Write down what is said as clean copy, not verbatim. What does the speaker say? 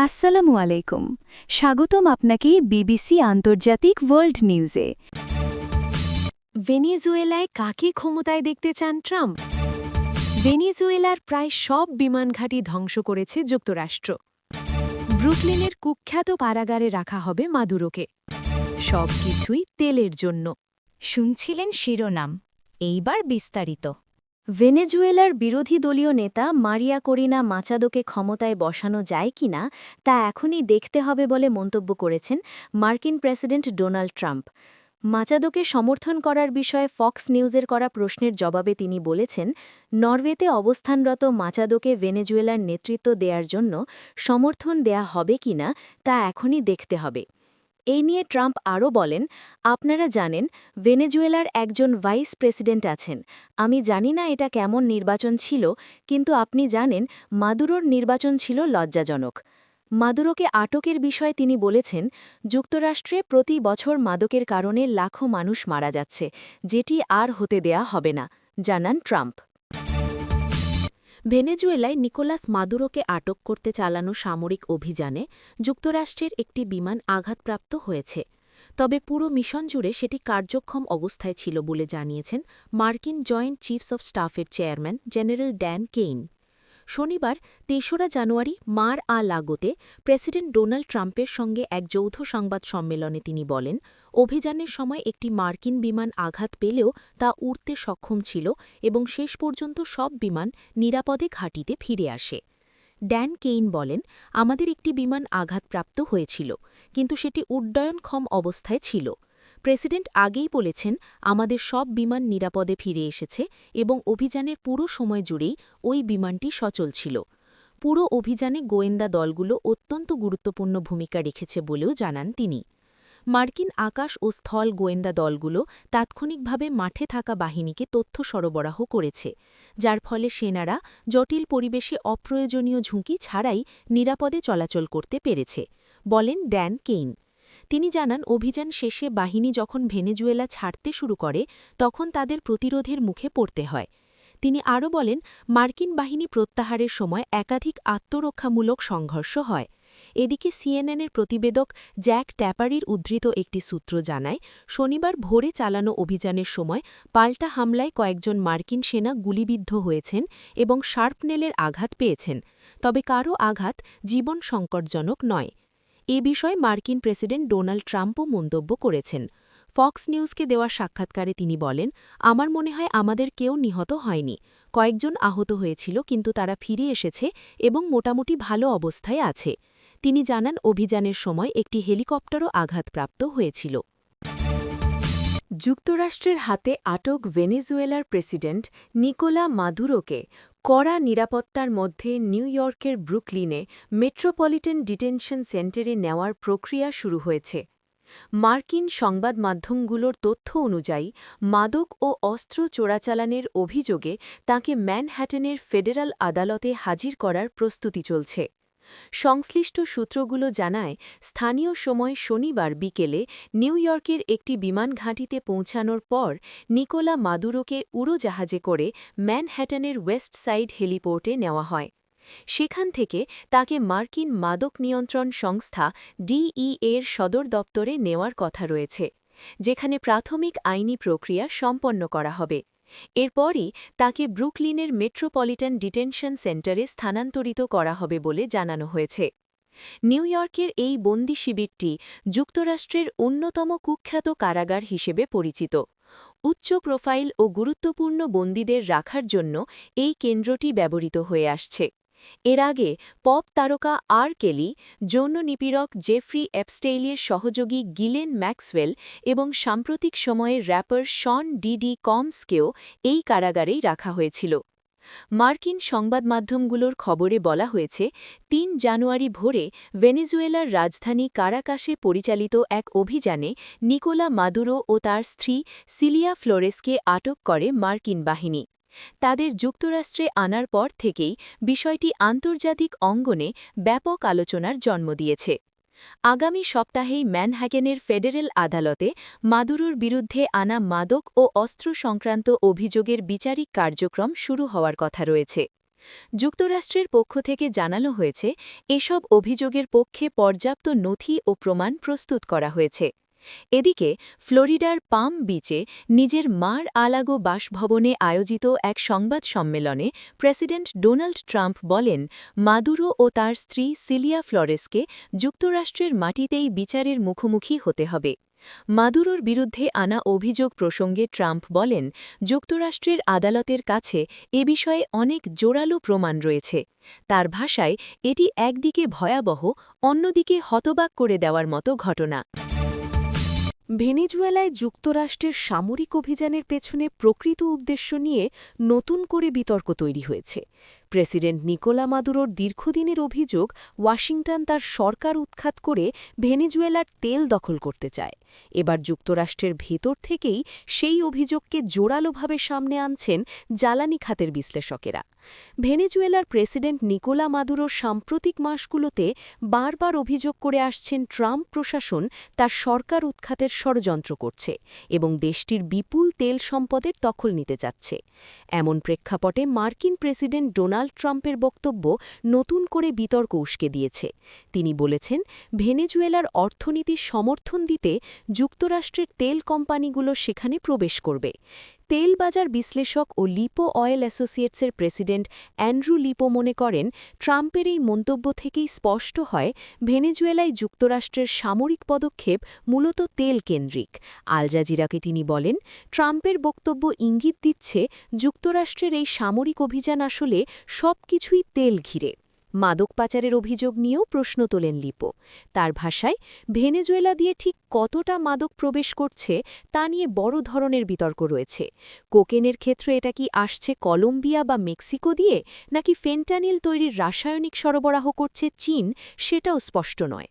আসসালামু আলাইকুম। স্বাগতম আপনাকে বিবিসি আন্তর্জাতিক ওয়ার্ল্ড নিউজে। ভেনেজুয়েলায় কাকে ক্ষমতায় দেখতে চান ট্রাম্প? ভেনেজুয়েলার প্রায় সব বিমান ঘাঁটি ধ্বংস করেছে যুক্তরাষ্ট্র। ব্রুকলিনের কুখ্যাত কারাগারে রাখা হবে মাদুরোকে। সবকিছুই তেলের জন্য। শুনছিলেন শিরোনাম, এইবার বিস্তারিত। ভেনেজুয়েলার বিরোধী দলীয় নেতা মারিয়া করিনা মাচাদোকে ক্ষমতায় বসানো যায় কিনা তা এখনই দেখতে হবে বলে মন্তব্য করেছেন মার্কিন প্রেসিডেন্ট ডোনাল্ড ট্রাম্প। মাচাদোকে সমর্থন করার বিষয়ে ফক্স নিউজের করা প্রশ্নের জবাবে তিনি বলেছেন, নরওয়েতে অবস্থানরত মাচাদোকে ভেনেজুয়েলার নেতৃত্ব দেওয়ার জন্য সমর্থন দেয়া হবে কিনা তা এখনই দেখতে হবে। এই নিয়ে ট্রাম্প আরও বলেন, আপনারা জানেন ভেনেজুয়েলার একজন ভাইস প্রেসিডেন্ট আছেন। আমি জানি না এটা কেমন নির্বাচন ছিল, কিন্তু আপনি জানেন মাদুরোর নির্বাচন ছিল লজ্জাজনক। মাদুরোকে আটকের বিষয়ে তিনি বলেছেন, যুক্তরাষ্ট্রে প্রতি বছর মাদকের কারণে লাখো মানুষ মারা যাচ্ছে, যেটি আর হতে দেয়া হবে না, জানান ট্রাম্প। ভেনেজুয়েলায় নিকোলাস মাদুরোকে আটক করতে চালানো সামরিক অভিযানে যুক্তরাষ্ট্রের একটি বিমান আঘাতপ্রাপ্ত হয়েছে। তবে পুরো মিশন জুড়ে সেটি কার্যক্ষম অবস্থায় ছিল বলে জানিয়েছেন মার্কিন জয়েন্ট চিফস অব স্টাফের চেয়ারম্যান জেনারেল ড্যান কেইন। শনিবার ৩রা জানুয়ারি মার-আ-লাগোতে প্রেসিডেন্ট ডোনাল্ড ট্রাম্পের সঙ্গে এক যৌথ সংবাদ সম্মেলনে তিনি বলেন, অভিযানের সময় একটি মার্কিন বিমান আঘাত পেলেও তা উড়তে সক্ষম ছিল এবং শেষ পর্যন্ত সব বিমান নিরাপদে ঘাঁটিতে ফিরে আসে। ড্যান কেইন বলেন, আমাদের একটি বিমান আঘাতপ্রাপ্ত হয়েছিল, কিন্তু সেটি উড্ডয়নক্ষম অবস্থায় ছিল। প্রেসিডেন্ট আগেই বলেছেন, আমাদের সব বিমান নিরাপদে ফিরে এসেছে এবং অভিযানের পুরো সময় জুড়েই ওই বিমানটি সচল ছিল। পুরো অভিযানে গোয়েন্দা দলগুলো অত্যন্ত গুরুত্বপূর্ণ ভূমিকা রেখেছে বলেও জানান তিনি। মার্কিন আকাশ ও স্থল গোয়েন্দা দলগুলো তাৎক্ষণিকভাবে মাঠে থাকা বাহিনীকে তথ্য সরবরাহ করেছে, যার ফলে সেনারা জটিল পরিবেশে অপ্রয়োজনীয় ঝুঁকি ছাড়াই নিরাপদে চলাচল করতে পেরেছে, বলেন ড্যান কেইন। তিনি জানান, অভিযান শেষে বাহিনী যখন ভেনেজুয়েলা ছাড়তে শুরু করে তখন তাদের প্রতিরোধের মুখে পড়তে হয়। তিনি আরও বলেন, মার্কিন বাহিনী প্রত্যাহারের সময় একাধিক আত্মরক্ষামূলক সংঘর্ষ হয়। এদিকে সিএনএনের প্রতিবেদক জ্যাক ট্যাপারির উদ্ধৃত একটি সূত্র জানায়, শনিবার ভোরে চালানো অভিযানের সময় পাল্টা হামলায় কয়েকজন মার্কিন সেনা গুলিবিদ্ধ হয়েছেন এবং শার্পনেলের আঘাত পেয়েছেন, তবে কারও আঘাত জীবন সংকটজনক নয়। এ বিষয়ে মার্কিন প্রেসিডেন্ট ডোনাল্ড ট্রাম্পও মন্তব্য করেছেন। ফক্স নিউজকে দেওয়া সাক্ষাৎকারে তিনি বলেন, আমার মনে হয় আমাদের কেউ নিহত হয়নি। কয়েকজন আহত হয়েছিল, কিন্তু তারা ফিরে এসেছে এবং মোটামুটি ভালো অবস্থায় আছে। তিনি জানান, অভিযানের সময় একটি হেলিকপ্টারও আঘাতপ্রাপ্ত হয়েছিল। যুক্তরাষ্ট্রের হাতে আটক ভেনেজুয়েলার প্রেসিডেন্ট নিকোলা মাদুরোকে কড়া নিরাপত্তার মধ্যে নিউ ইয়র্কের ব্রুকলিনে মেট্রোপলিটন ডিটেনশন সেন্টারে নেওয়ার প্রক্রিয়া শুরু হয়েছে। মার্কিন সংবাদ মাধ্যমগুলোর তথ্য অনুযায়ী মাদক ও অস্ত্র চোরাচালানের অভিযোগে তাঁকে ম্যানহ্যাটনের ফেডারাল আদালতে হাজির করার প্রস্তুতি চলছে। সংশ্লিষ্ট সূত্রগুলো জানায়, স্থানীয় সময় শনিবার বিকেলে নিউ ইয়র্কের একটি বিমান ঘাঁটিতে পৌঁছানোর পর নিকোলা মাদুরোকে উড়োজাহাজে করে ম্যানহ্যাটনের ওয়েস্ট সাইড হেলিপোর্টে নেওয়া হয়। সেখান থেকে তাকে মার্কিন মাদক নিয়ন্ত্রণ সংস্থা ডিইএর সদর দপ্তরে নেওয়ার কথা রয়েছে, যেখানে প্রাথমিক আইনি প্রক্রিয়া সম্পন্ন করা হবে। এরপরই তাকে ব্রুকলিনের মেট্রোপলিটন ডিটেনশন সেন্টারে স্থানান্তরিত করা হবে বলে জানানো হয়েছে। নিউ ইয়র্কের এই বন্দি শিবিরটি যুক্তরাষ্ট্রের অন্যতম কুখ্যাত কারাগার হিসেবে পরিচিত। উচ্চ প্রোফাইল ও গুরুত্বপূর্ণ বন্দীদের রাখার জন্য এই কেন্দ্রটি ব্যবহৃত হয়ে আসছে। এর আগে পপ তারকা আর কেলি, যৌন নিপীড়ক জেফ্রি এপস্টেইনের সহযোগী গিলেন ম্যাক্সওয়েল এবং সাম্প্রতিক সময়ের র্যাপার শন ডিডি কমসকেও এই কারাগারেই রাখা হয়েছিল। মার্কিন সংবাদ মাধ্যমগুলোর খবরে বলা হয়েছে, ৩ জানুয়ারি ভোরে ভেনেজুয়েলার রাজধানী কারাকাসে পরিচালিত এক অভিযানে নিকোলা মাদুরো ও তার স্ত্রী সিলিয়া ফ্লোরেসকে আটক করে মার্কিন বাহিনী। তাদের যুক্তরাষ্ট্রে আনার পর থেকেই বিষয়টি আন্তর্জাতিক অঙ্গনে ব্যাপক আলোচনার জন্ম দিয়েছে। আগামী সপ্তাহেই ম্যানহ্যাটেনের ফেডারেল আদালতে মাদুরোর বিরুদ্ধে আনা মাদক ও অস্ত্র সংক্রান্ত অভিযোগের বিচারিক কার্যক্রম শুরু হওয়ার কথা রয়েছে। যুক্তরাষ্ট্রের পক্ষ থেকে জানানো হয়েছে এসব অভিযোগের পক্ষে পর্যাপ্ত নথি ও প্রমাণ প্রস্তুত করা হয়েছে। এদিকে ফ্লোরিডার পাম বিচে নিজের মার আলাগো বাসভবনে আয়োজিত এক সংবাদ সম্মেলনে প্রেসিডেন্ট ডোনাল্ড ট্রাম্প বলেন, মাদুরো ও তার স্ত্রী সিলিয়া ফ্লোরেসকে যুক্তরাষ্ট্রের মাটিতেই বিচারের মুখোমুখি হতে হবে। মাদুরোর বিরুদ্ধে আনা অভিযোগ প্রসঙ্গে ট্রাম্প বলেন, যুক্তরাষ্ট্রের আদালতের কাছে এ বিষয়ে অনেক জোরালো প্রমাণ রয়েছে। তার ভাষায়, এটি একদিকে ভয়াবহ, অন্যদিকে হতবাক করে দেওয়ার মতো ঘটনা। ভেনেজুয়েলায় যুক্তরাষ্ট্রের সামরিক অভিযানের পেছনে প্রকৃত উদ্দেশ্য নিয়ে নতুন করে বিতর্ক তৈরি হয়েছে। প্রেসিডেন্ট নিকোলা মাদুরোর দীর্ঘদিনের অভিযোগ ওয়াশিংটন তার সরকার উৎখাত করে ভেনেজুয়েলার তেল দখল করতে চায়। এবার যুক্তরাষ্ট্রের ভেতর থেকেই সেই অভিযোগকে জোরালোভাবে সামনে আনছেন জ্বালানি খাতের বিশ্লেষকেরা। ভেনেজুয়েলার প্রেসিডেন্ট নিকোলা মাদুরোর সাম্প্রতিক মাসগুলোতে বারবার অভিযোগ করে আসছেন ট্রাম্প প্রশাসন তার সরকার উৎখাতের ষড়যন্ত্র করছে এবং দেশটির বিপুল তেল সম্পদের দখল নিতে যাচ্ছে। এমন প্রেক্ষাপটে মার্কিন প্রেসিডেন্ট ডোনাল্ড ট্রাম্পের বক্তব্য নতুন করে বিতর্ক উস্কে দিয়েছে। তিনি বলেছেন, ভেনেজুয়েলার অর্থনীতির সমর্থন দিতে যুক্তরাষ্ট্রের তেল কোম্পানিগুলো সেখানে প্রবেশ করবে। তেল বাজার বিশ্লেষক ও লিপো অয়েল অ্যাসোসিয়েটসের প্রেসিডেন্ট অ্যান্ড্রু লিপো মনে করেন, ট্রাম্পের এই মন্তব্য থেকেই স্পষ্ট হয় ভেনেজুয়েলায় যুক্তরাষ্ট্রের সামরিক পদক্ষেপ মূলত তেল কেন্দ্রিক। আল জাজিরাকে তিনি বলেন, ট্রাম্পের বক্তব্য ইঙ্গিত দিচ্ছে যুক্তরাষ্ট্রের এই সামরিক অভিযান আসলে সবকিছুই তেল ঘিরে। মাদক পাচারের অভিযোগ নিয়েও প্রশ্ন তোলেন লিপো। তার ভাষায়, ভেনেজুয়েলা দিয়ে ঠিক কতটা মাদক প্রবেশ করছে তা নিয়ে বড় ধরনের বিতর্ক রয়েছে। কোকেনের ক্ষেত্রে এটা কি আসছে কলম্বিয়া বা মেক্সিকো দিয়ে, নাকি ফেন্টানিল তৈরির রাসায়নিক সরবরাহ করছে চীন, সেটাও স্পষ্ট নয়।